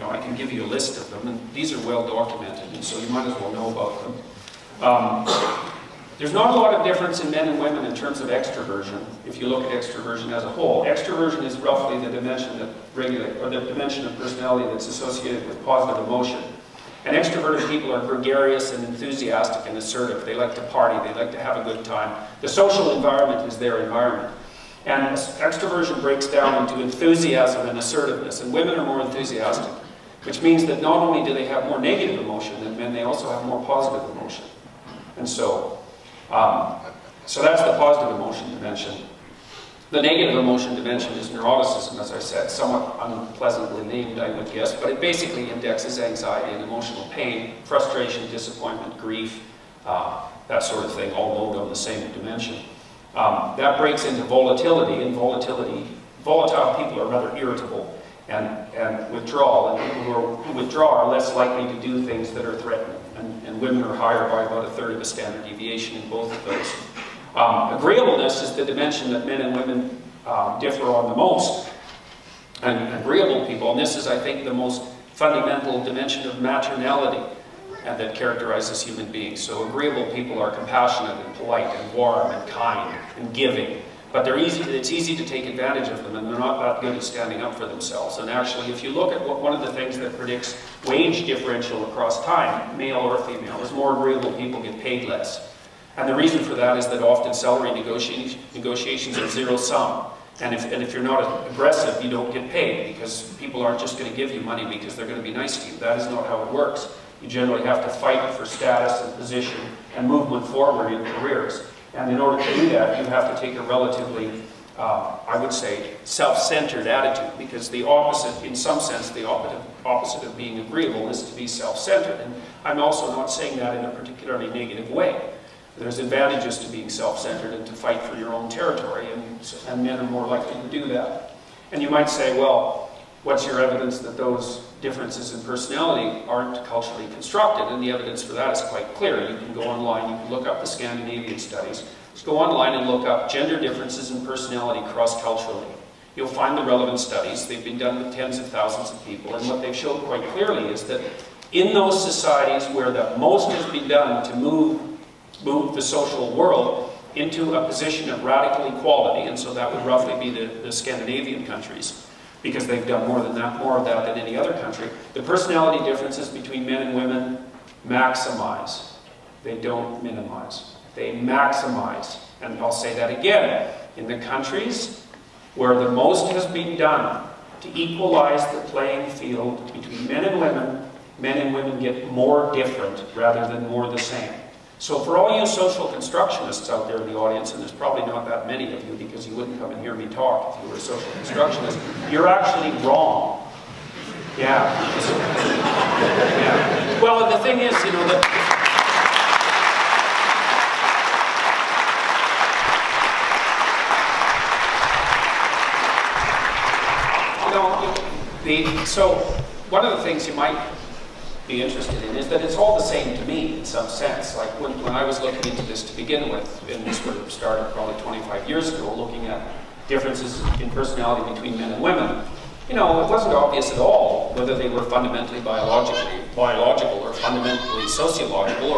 I can give you a list of them, and these are well documented, and so you might as well know about them. There's not a lot of difference in men and women in terms of extroversion. If you look at extroversion as a whole, extroversion is roughly the dimension that the dimension of personality that's associated with positive emotion. And extroverted people are gregarious and enthusiastic and assertive. They like to party, they like to have a good time. The social environment is their environment. And extroversion breaks down into enthusiasm and assertiveness, and women are more enthusiastic, which means that not only do they have more negative emotion than men, they also have more positive emotion. And so that's the positive emotion dimension. The negative emotion dimension is neuroticism, as I said, somewhat unpleasantly named, I would guess, but it basically indexes anxiety and emotional pain, frustration, disappointment, grief, that sort of thing, all load on the same dimension. That breaks into volatility, and volatile people are rather irritable and withdrawal, and people who withdraw are less likely to do things that are threatening, and women are higher by about a third of a standard deviation in both of those. Agreeableness is the dimension that men and women differ on the most. And agreeable people, and this is, I think, the most fundamental dimension of maternality that characterizes human beings. So agreeable people are compassionate and polite and warm and kind and giving. But it's easy to take advantage of them, and they're not that good at standing up for themselves. And actually, if you look at one of the things that predicts wage differential across time, male or female, is more agreeable people get paid less. And the reason for that is that often salary negotiations are zero-sum. And if you're not aggressive, you don't get paid, because people aren't just going to give you money because they're going to be nice to you. That is not how it works. You generally have to fight for status and position and movement forward in careers. And in order to do that, you have to take a relatively, I would say, self-centered attitude, because the opposite, in some sense, the opposite of being agreeable is to be self-centered. And I'm also not saying that in a particularly negative way. There's advantages to being self-centered and to fight for your own territory, and men are more likely to do that. And you might say, well, what's your evidence that those differences in personality aren't culturally constructed? And the evidence for that is quite clear. You can go online, you can look up the Scandinavian studies. Just go online and look up gender differences in personality cross-culturally. You'll find the relevant studies. They've been done with tens of thousands of people, and what they've showed quite clearly is that in those societies where the most has been done to move the social world into a position of radical equality, and so that would roughly be the Scandinavian countries, because they've done more of that than any other country. The personality differences between men and women maximize. They don't minimize. They maximize. And I'll say that again. In the countries where the most has been done to equalize the playing field between men and women get more different rather than more the same. So for all you social constructionists out there in the audience, and there's probably not that many of you because you wouldn't come and hear me talk if you were a social constructionist, you're actually wrong. Yeah. Yeah. Well, the thing is, you know, so one of the things you might be interested in is that it's all the same to me in some sense. Like when I was looking into this to begin with, and this would have started probably 25 years ago, looking at differences in personality between men and women, you know, it wasn't obvious at all whether they were fundamentally biological or fundamentally sociological,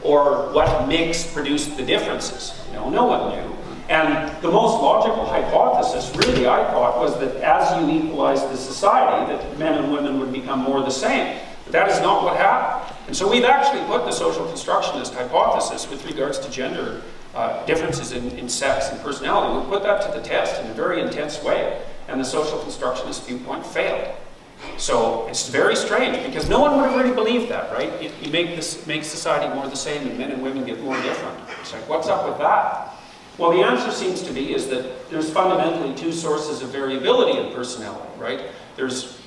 or what mix produced the differences. You know, no one knew. And the most logical hypothesis, really, I thought, was that as you equalized the society, that men and women would become more the same. But that is not what happened. And so we've actually put the social constructionist hypothesis with regards to gender differences in sex and personality, we put that to the test in a very intense way. And the social constructionist viewpoint failed. So it's very strange, because no one would have really believed that, right? You make society more the same and men and women get more different. It's like, what's up with that? Well, the answer seems to be is that there's fundamentally two sources of variability in personality, right? There's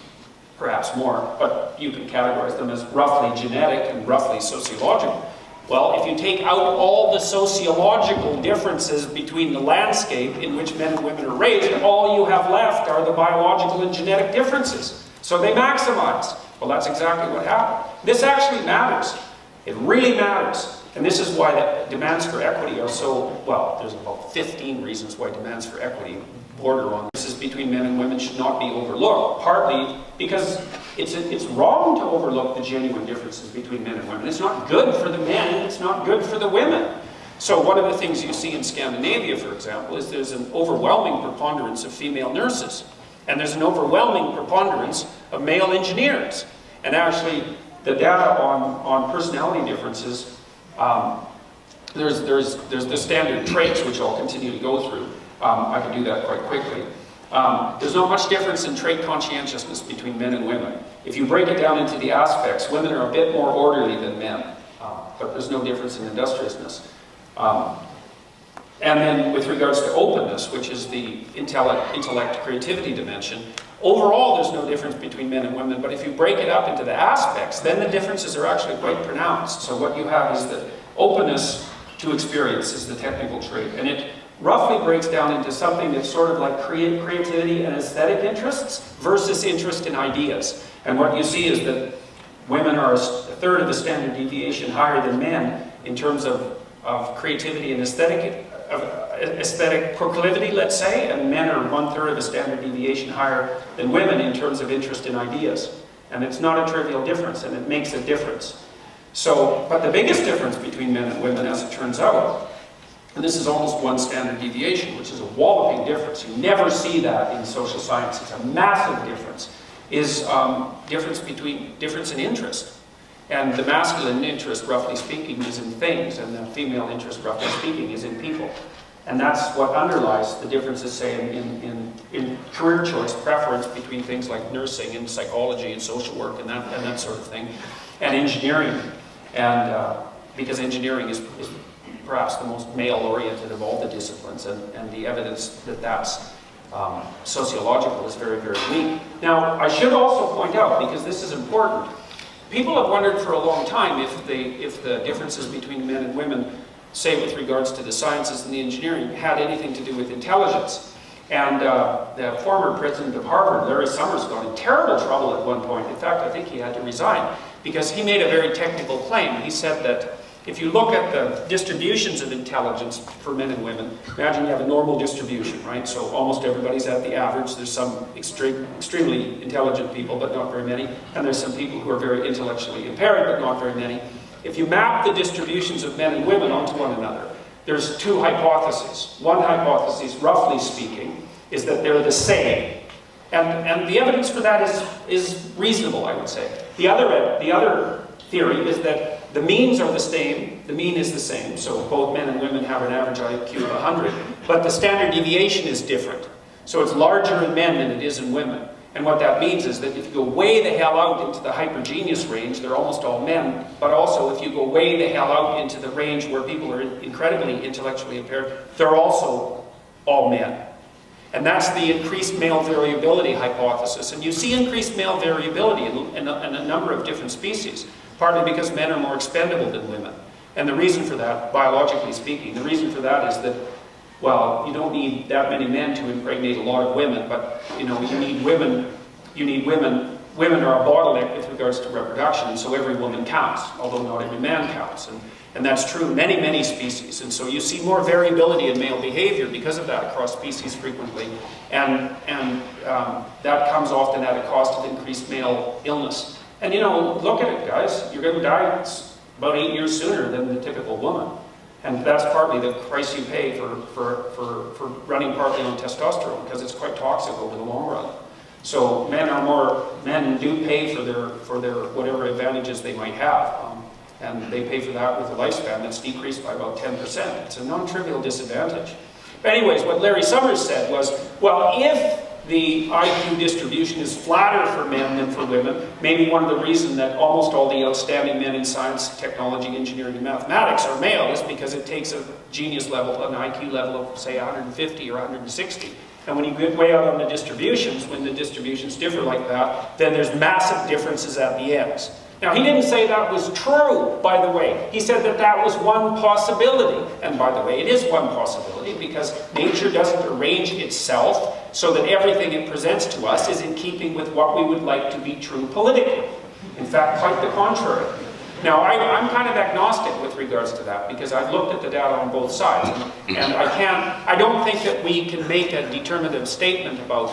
perhaps more, but you can categorize them as roughly genetic and roughly sociological. Well, if you take out all the sociological differences between the landscape in which men and women are raised, all you have left are the biological and genetic differences. So they maximize. Well, that's exactly what happened. This actually matters. It really matters. And this is why the demands for equity are so, well, there's about 15 reasons why demands for equity border on differences between men and women should not be overlooked. Partly because it's wrong to overlook the genuine differences between men and women. It's not good for the men, it's not good for the women. So one of the things you see in Scandinavia, for example, is there's an overwhelming preponderance of female nurses. And there's an overwhelming preponderance of male engineers. And actually, the data on personality differences, there's the standard traits, which I'll continue to go through. I can do that quite quickly. There's not much difference in trait conscientiousness between men and women. If you break it down into the aspects, women are a bit more orderly than men, but there's no difference in industriousness. And then with regards to openness, which is the intellect creativity dimension, overall there's no difference between men and women, but if you break it up into the aspects, then the differences are actually quite pronounced. So what you have is that openness to experience is the technical trait, and it roughly breaks down into something that's sort of like creativity and aesthetic interests versus interest in ideas. And what you see is that women are a third of the standard deviation higher than men in terms of creativity and aesthetic proclivity, let's say, and men are 1/3 of a standard deviation higher than women in terms of interest in ideas. And it's not a trivial difference, and it makes a difference. So, but the biggest difference between men and women, as it turns out, and this is almost 1 standard deviation, which is a walloping difference. You never see that in social science. It's a massive difference, is difference in interest. And the masculine interest, roughly speaking, is in things, and the female interest, roughly speaking, is in people. And that's what underlies the differences, say, in career choice preference between things like nursing and psychology and social work and that sort of thing, and engineering. And because engineering is perhaps the most male-oriented of all the disciplines, and the evidence that that's sociological is very, very weak. Now, I should also point out, because this is important, people have wondered for a long time if the differences between men and women, say with regards to the sciences and the engineering, had anything to do with intelligence. And the former president of Harvard, Larry Summers, got in terrible trouble at one point. In fact, I think he had to resign, because he made a very technical claim. He said that if you look at the distributions of intelligence for men and women, imagine you have a normal distribution, right? So almost everybody's at the average. There's some extremely intelligent people, but not very many. And there's some people who are very intellectually impaired, but not very many. If you map the distributions of men and women onto one another, there's 2 hypotheses. One hypothesis, roughly speaking, is that they're the same. And the evidence for that is reasonable, I would say. The other theory is that the means are the same, the mean is the same, so both men and women have an average IQ of 100, but the standard deviation is different. So it's larger in men than it is in women. And what that means is that if you go way the hell out into the hypergenius range, they're almost all men, but also if you go way the hell out into the range where people are incredibly intellectually impaired, they're also all men. And that's the increased male variability hypothesis. And you see increased male variability in a number of different species, partly because men are more expendable than women. And the reason for that, biologically speaking, the reason for that is that, well, you don't need that many men to impregnate a lot of women, but you need women. Women are a bottleneck with regards to reproduction, and so every woman counts, although not every man counts. And that's true in many, many species. And so you see more variability in male behavior because of that across species frequently. And that comes often at a cost of increased male illness. And look at it, guys. You're going to die about 8 years sooner than the typical woman. And that's partly the price you pay for running partly on testosterone, because it's quite toxic over the long run. So men do pay for their whatever advantages they might have. And they pay for that with a lifespan that's decreased by about 10%. It's a non-trivial disadvantage. But anyways, what Larry Summers said was, well, if the IQ distribution is flatter for men than for women, maybe one of the reasons that almost all the outstanding men in science, technology, engineering, and mathematics are male is because it takes a genius level, an IQ level of, say, 150 or 160. And when you get way out on the distributions, when the distributions differ like that, then there's massive differences at the ends. Now, he didn't say that was true, by the way. He said that that was one possibility. And by the way, it is one possibility because nature doesn't arrange itself so that everything it presents to us is in keeping with what we would like to be true politically. In fact, quite the contrary. Now, I'm kind of agnostic with regards to that because I've looked at the data on both sides. And I don't think that we can make a determinative statement about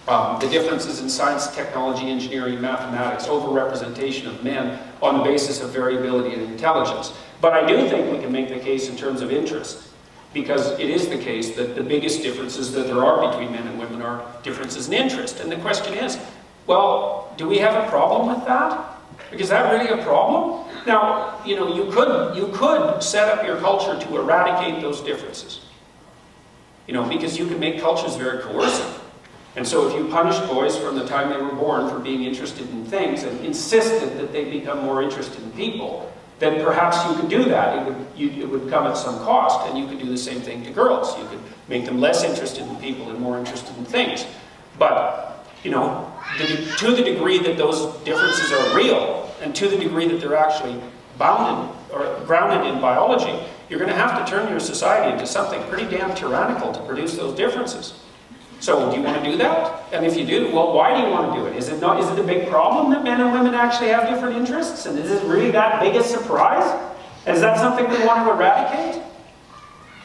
The differences in science, technology, engineering, mathematics, overrepresentation of men on the basis of variability and intelligence. But I do think we can make the case in terms of interest, because it is the case that the biggest differences that there are between men and women are differences in interest. And the question is, well, do we have a problem with that? Is that really a problem? Now, you know, you could set up your culture to eradicate those differences. You know, because you can make cultures very coercive. And so if you punished boys from the time they were born for being interested in things and insisted that they become more interested in people, then perhaps you could do that. It would come at some cost, and you could do the same thing to girls. You could make them less interested in people and more interested in things. But, you know, to the degree that those differences are real, and to the degree that they're actually bounded or grounded in biology, you're going to have to turn your society into something pretty damn tyrannical to produce those differences. So do you want to do that? And if you do, well, why do you want to do it? Is it a big problem that men and women actually have different interests? And is it really that big a surprise? And is that something we want to eradicate?